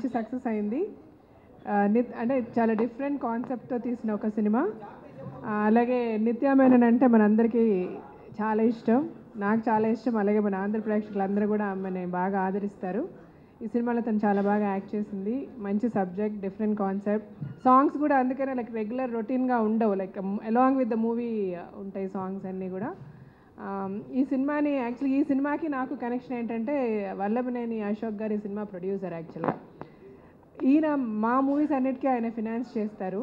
మంచి సక్సెస్ అయింది. అంటే చాలా డిఫరెంట్ కాన్సెప్ట్తో తీసిన ఒక సినిమా. అలాగే నిత్యా మేనన్ అంటే మనందరికీ చాలా ఇష్టం, నాకు చాలా ఇష్టం. అలాగే మన ఆంధ్ర ప్రేక్షకులందరూ కూడా ఆమెని బాగా ఆదరిస్తారు. ఈ సినిమాలో తను చాలా బాగా యాక్ట్ చేసింది. మంచి సబ్జెక్ట్, డిఫరెంట్ కాన్సెప్ట్. సాంగ్స్ కూడా అందుకనే లైక్ రెగ్యులర్ రొటీన్గా ఉండవు, like along with the movie ఉంటాయి సాంగ్స్ అన్నీ కూడా. ఈ సినిమాకి నాకు కనెక్షన్ ఏంటంటే వల్లభనేని అశోక్ గారు ఈ సినిమా ప్రొడ్యూసర్. యాక్చువల్గా ఈయన మా మూవీస్ అన్నిటికీ ఆయన ఫినాన్స్ చేస్తారు.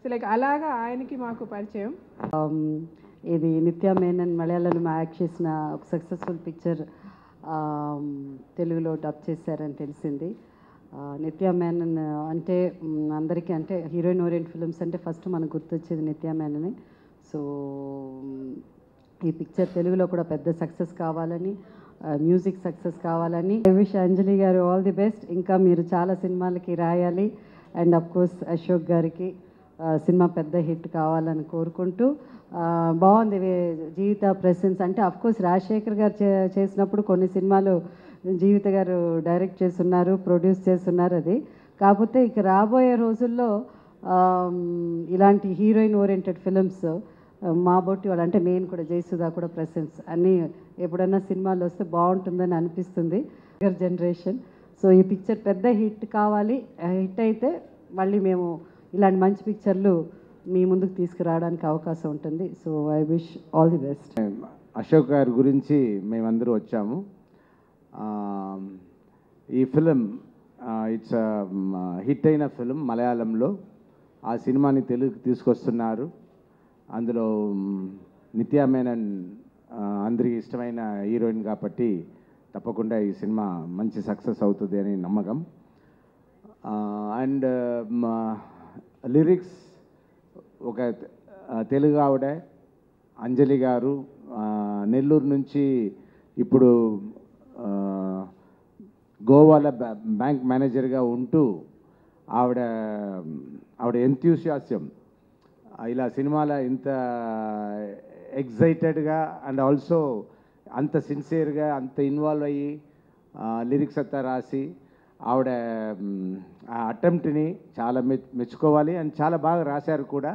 సో లైక్ అలాగా ఆయనకి మాకు పరిచయం. ఇది నిత్యా మేనన్ మలయాళంలో యాక్ట్ చేసిన ఒక సక్సెస్ఫుల్ పిక్చర్ తెలుగులో డబ్ చేశారని తెలిసింది. నిత్యా మేనన్ అంటే అందరికీ అంటే హీరోయిన్ ఓరియంట్ ఫిల్మ్స్ అంటే ఫస్ట్ మనకు గుర్తొచ్చేది నిత్యా మేననే. సో ఈ పిక్చర్ తెలుగులో కూడా పెద్ద సక్సెస్ కావాలని, మ్యూజిక్ సక్సెస్ కావాలని ఐ విష్ అంజలి గారు ఆల్ ది బెస్ట్. ఇంకా మీరు చాలా సినిమాలకి రాయాలి అండ్ అఫ్కోర్స్ అశోక్ గారికి సినిమా పెద్ద హిట్ కావాలని కోరుకుంటూ, బాగుంది జీవిత ప్రెసెన్స్ అంటే అఫ్కోర్స్ రాజశేఖర్ గారు చేసినప్పుడు కొన్ని సినిమాలు జీవిత గారు డైరెక్ట్ చేస్తున్నారు, ప్రొడ్యూస్ చేస్తున్నారు. అది కాకపోతే ఇక రాబోయే రోజుల్లో ఇలాంటి హీరోయిన్ ఓరియంటెడ్ ఫిలిమ్స్ మా బొట్టి వాళ్ళు అంటే నేను కూడా జయసుధా కూడా ప్రెసెన్స్ అన్నీ ఎప్పుడన్నా సినిమాలు వస్తే బాగుంటుందని అనిపిస్తుంది జనరేషన్. సో ఈ పిక్చర్ పెద్ద హిట్ కావాలి. హిట్ అయితే మళ్ళీ మేము ఇలాంటి మంచి పిక్చర్లు మీ ముందుకు తీసుకురావడానికి అవకాశం ఉంటుంది. So I wish all the best. Ashok గారి గురించి మేమందరూ వచ్చాము. ఈ ఫిలిం ఇట్స్ హిట్ అయిన ఫిలిం మలయాళంలో. ఆ సినిమాని తెలుగుకి తీసుకొస్తున్నారు. అందులో నిత్యా మేనన్ అందరికీ ఇష్టమైన హీరోయిన్ కాబట్టి తప్పకుండా ఈ సినిమా మంచి సక్సెస్ అవుతుంది అని నమ్మకం. అండ్ లిరిక్స్ ఒక తెలుగు ఆవిడ అంజలి గారు నెల్లూరు నుంచి ఇప్పుడు గోవాలో బ్యాంక్ మేనేజర్గా ఉంటూ ఆవిడ ఎంథ్యూసియాజం ఇలా సినిమాలో ఇంత ఎగ్జైటెడ్గా అండ్ ఆల్సో అంత సిన్సియర్గా అంత ఇన్వాల్వ్ అయ్యి లిరిక్స్ అంతా రాసి ఆవిడ ఆ అటెంప్ట్ని చాలా మెచ్చుకోవాలి. అండ్ చాలా బాగా రాశారు కూడా.